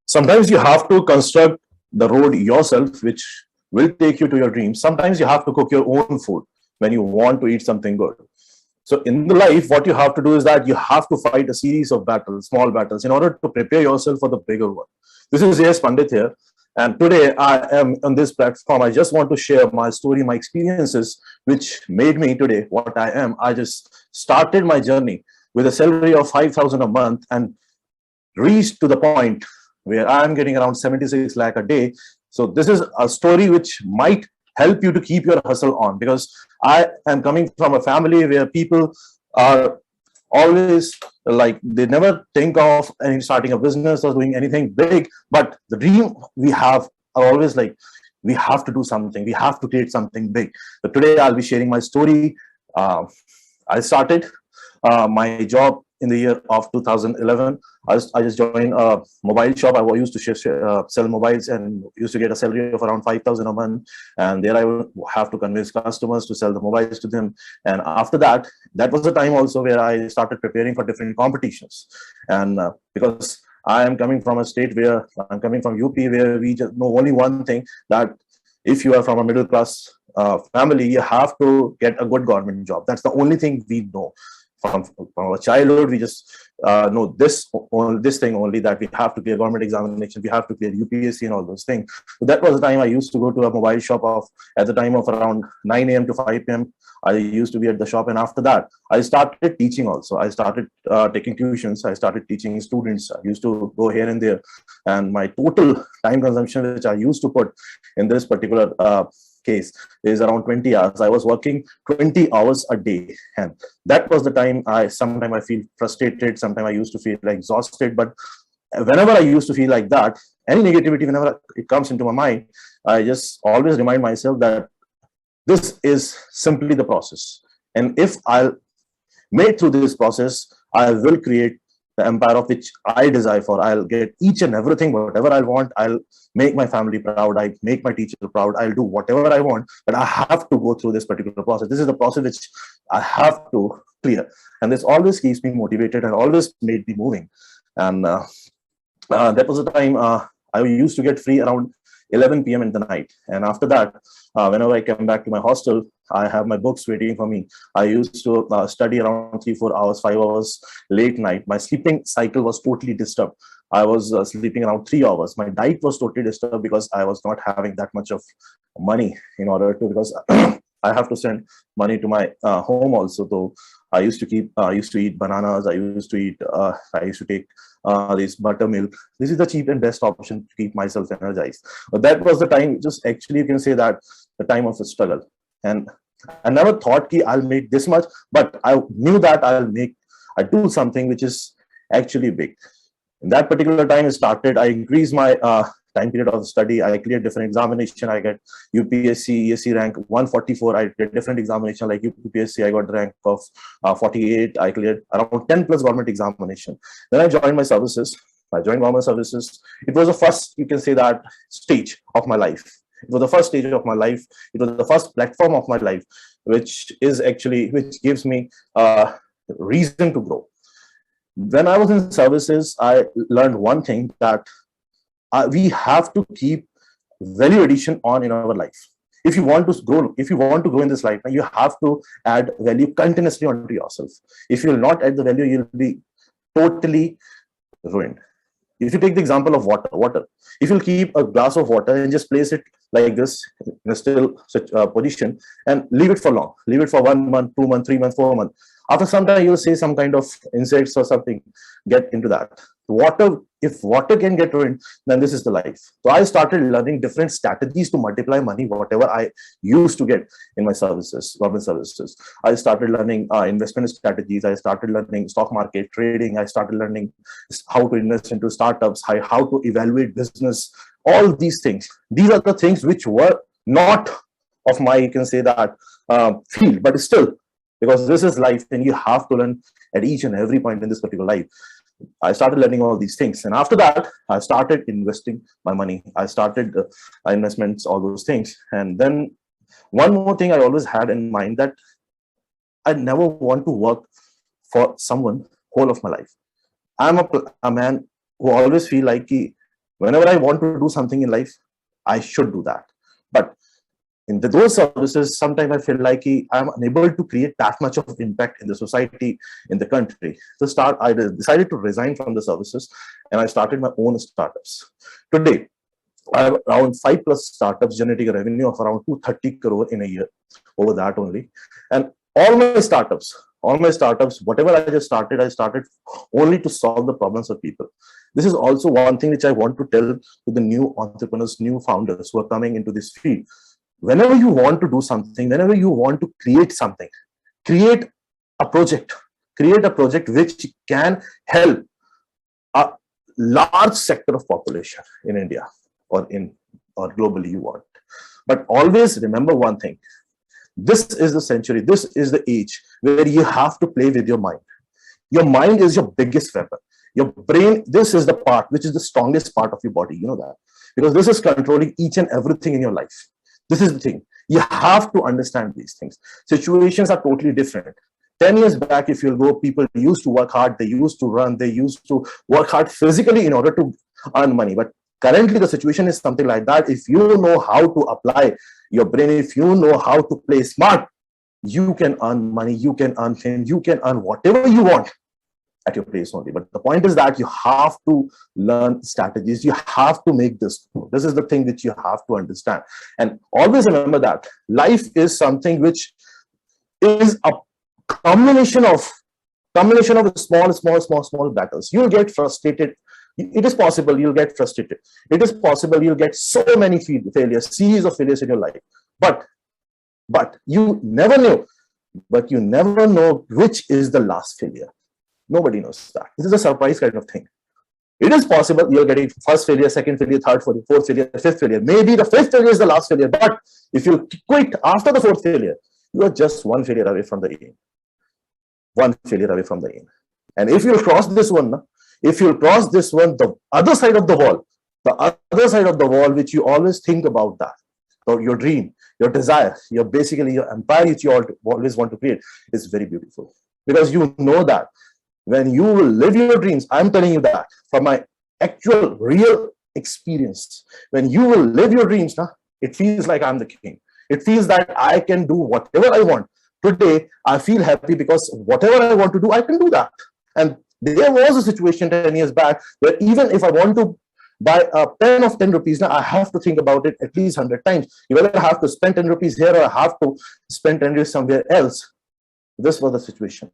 Sometimes you have to construct the road yourself, which will take you to your dreams. Sometimes you have to cook your own food when you want to eat something good. So in the life, what you have to do is that you have to fight a series of battles, small battles, in order to prepare yourself for the bigger one. This is Yes Pandit here. And today I am on this platform. I just want to share my story, my experiences, which made me today what I am. I just started my journey with a salary of 5,000 a month and reached to the point where I'm getting around 76 lakh a day. So this is a story which might help you to keep your hustle on, because I am coming from a family where people are always like, they never think of any starting a business or doing anything big, but the dream we have are always like, we have to do something, we have to create something big. So today I'll be sharing my story. uh, I started my job in the year of 2011. I just joined a mobile shop. I used to sell mobiles and used to get a salary of around 5,000 a month. And there I would have to convince customers to sell the mobiles to them. And after that, that was the time also where I started preparing for different competitions. And because I am coming from a state where I'm coming from UP, where we just know only one thing, that if you are from a middle class family, you have to get a good government job. That's the only thing we know. From our childhood, we just know this thing only, that we have to clear government examination, we have to clear UPSC and all those things. So that was the time I used to go to a mobile shop of, at the time of around 9 a.m. to 5 p.m. I used to be at the shop, and after that, I started teaching also. I started taking tuitions. I started teaching students. I used to go here and there, and my total time consumption, which I used to put in this particular case, is around 20 hours. I was working 20 hours a day, and that was the time sometimes I feel frustrated, sometimes I used to feel exhausted. But whenever I used to feel like that, any negativity, whenever it comes into my mind, I just always remind myself that this is simply the process, and if I'll make through this process, I will create the empire of which I desire for. I'll get each and everything, whatever I want. I'll make my family proud. I make my teacher proud. I'll do whatever I want, but I have to go through this particular process. This is the process which I have to clear, and this always keeps me motivated and always made me moving. And that was the time I used to get free around 11 p.m. in the night. And after that, whenever I come back to my hostel, I have my books waiting for me. I used to study around 3-4 hours, 5 hours late night. My sleeping cycle was totally disturbed. I was sleeping around 3 hours. My diet was totally disturbed because I was not having that much of money in order to, because I have to send money to my home also. So I used to eat bananas. I used to take this buttermilk. This is the cheap and best option to keep myself energized. But that was the time, just actually you can say that the time of the struggle. And I never thought that I'll make this much, but I knew that I do something which is actually big. In that particular time it started, I increased my time period of study. I cleared different examination. I get UPSC, ESC rank 144. I did different examination like UPSC. I got the rank of 48. I cleared around 10 plus government examination. Then I joined my services. I joined government services. It was the first, you can say that, stage of my life. It was the first stage of my life. It was the first platform of my life, which gives me reason to grow. When I was in services, I learned one thing, that we have to keep value addition on in our life. If you want to grow in this life, you have to add value continuously onto yourself. If you will not add the value, you'll be totally ruined. If you take the example of water, if you'll keep a glass of water and just place it like this in a still such position and leave it for long, leave it for 1 month, 2 months, 3 months, 4 months, after some time you'll see some kind of insects or something get into that water. If water can get ruined, then this is the life. So I started learning different strategies to multiply money, whatever I used to get in my services, government services. I started learning investment strategies. I started learning stock market trading. I started learning how to invest into startups, how to evaluate business, all these things. These are the things which were not of my, you can say that, field, but still, because this is life and you have to learn at each and every point in this particular life. I started learning all these things, and after that I started investing my money. I started investments, all those things. And then one more thing I always had in mind, that I never want to work for someone whole of my life. I'm a man who always feel like Whenever I want to do something in life, I should do that. But in those services, sometimes I feel like I'm unable to create that much of impact in the society, in the country. I decided to resign from the services, and I started my own startups. Today, I have around 5+ startups generating a revenue of around 230 crore in a year, over that only. And all my startups, whatever I started only to solve the problems of people. This is also one thing which I want to tell to the new entrepreneurs, new founders who are coming into this field. Whenever you want to do something, whenever you want to create something, create a project, which can help a large sector of population in India or globally you want. But always remember one thing. This is the century, this is the age where you have to play with your mind. Your mind is your biggest weapon. Your brain, this is the part which is the strongest part of your body. You know that. Because this is controlling each and everything in your life. This is the thing. You have to understand these things. Situations are totally different. 10 years back, if you'll go, people used to work hard, they used to run, they used to work hard physically in order to earn money. But currently, the situation is something like that. If you know how to apply your brain, if you know how to play smart, you can earn money, you can earn fame, you can earn whatever you want at your place only. But the point is that you have to learn strategies. You have to make this. This is the thing that you have to understand. And always remember that life is something which is a combination of small battles. You'll get frustrated. It is possible you'll get frustrated. It is possible you'll get so many failures, series of failures in your life. But you never know. But you never know which is the last failure. Nobody knows that. This is a surprise kind of thing. It is possible you're getting first failure, second failure, third failure, fourth failure, fifth failure. Maybe the fifth failure is the last failure. But if you quit after the fourth failure, you are just one failure away from the aim. One failure away from the aim. And if you cross this one, the other side of the wall, which you always think about that, or your dream, your desire, your empire which you always want to create, is very beautiful. Because you know that when you will live your dreams, I'm telling you that from my actual real experience, when you will live your dreams, it feels like I'm the king. It feels that I can do whatever I want. Today, I feel happy because whatever I want to do, I can do that. And there was a situation 10 years back where even if I want to buy a pen of 10 rupees, now I have to think about it at least 100 times. You whether I have to spend 10 rupees here or I have to spend 10 rupees somewhere else. This was the situation.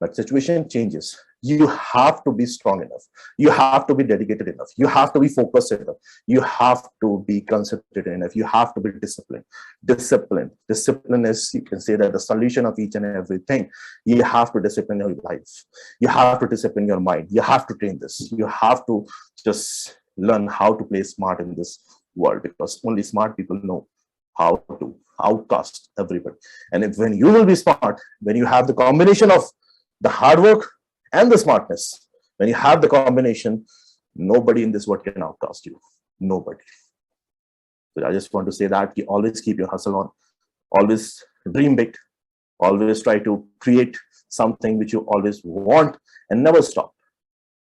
But situation changes. You have to be strong enough. You have to be dedicated enough. You have to be focused enough. You have to be concentrated enough. You have to be disciplined. Discipline is, you can say that, the solution of each and everything. You have to discipline your life. You have to discipline your mind. You have to train this. You have to just learn how to play smart in this world, because only smart people know how to outcast everybody. And when you will be smart, when you have the combination of the hard work and the smartness, when you have the combination, nobody in this world can outcast you. Nobody. So I just want to say that you always keep your hustle on, always dream big, always try to create something which you always want, and never stop.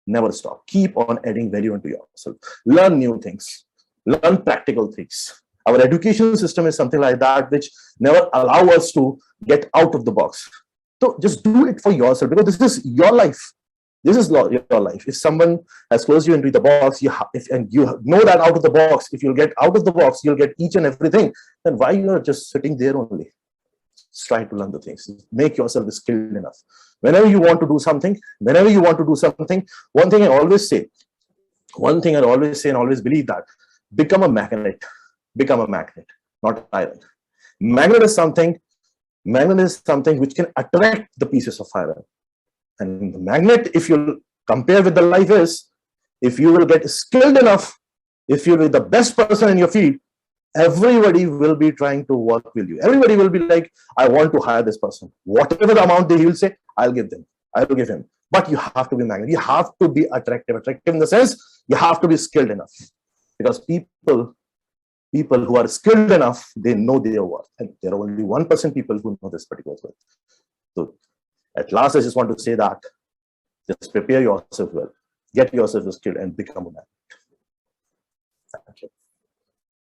Never stop. Keep on adding value into yourself. Learn new things. Learn practical things. Our education system is something like that, which never allow us to get out of the box. So just do it for yourself, because this is your life. This is your life. If someone has closed you into the box, and you know that out of the box, if you'll get out of the box, you'll get each and everything, then why you are just sitting there only? Just try to learn the things. Make yourself skilled enough. Whenever you want to do something, one thing I always say and always believe that, become a magnet, not iron. Magnet is something which can attract the pieces of iron. And the magnet, if you compare with the life, is if you will get skilled enough, if you'll be the best person in your field, everybody will be trying to work with you. Everybody will be like, I want to hire this person. Whatever the amount he will say, I will give him. But you have to be magnet. You have to be attractive. Attractive in the sense, you have to be skilled enough. Because people who are skilled enough, they know their worth. And there are only 1% people who know this particular worth. So at last, I just want to say that just prepare yourself well, get yourself skilled, and become a man. Okay.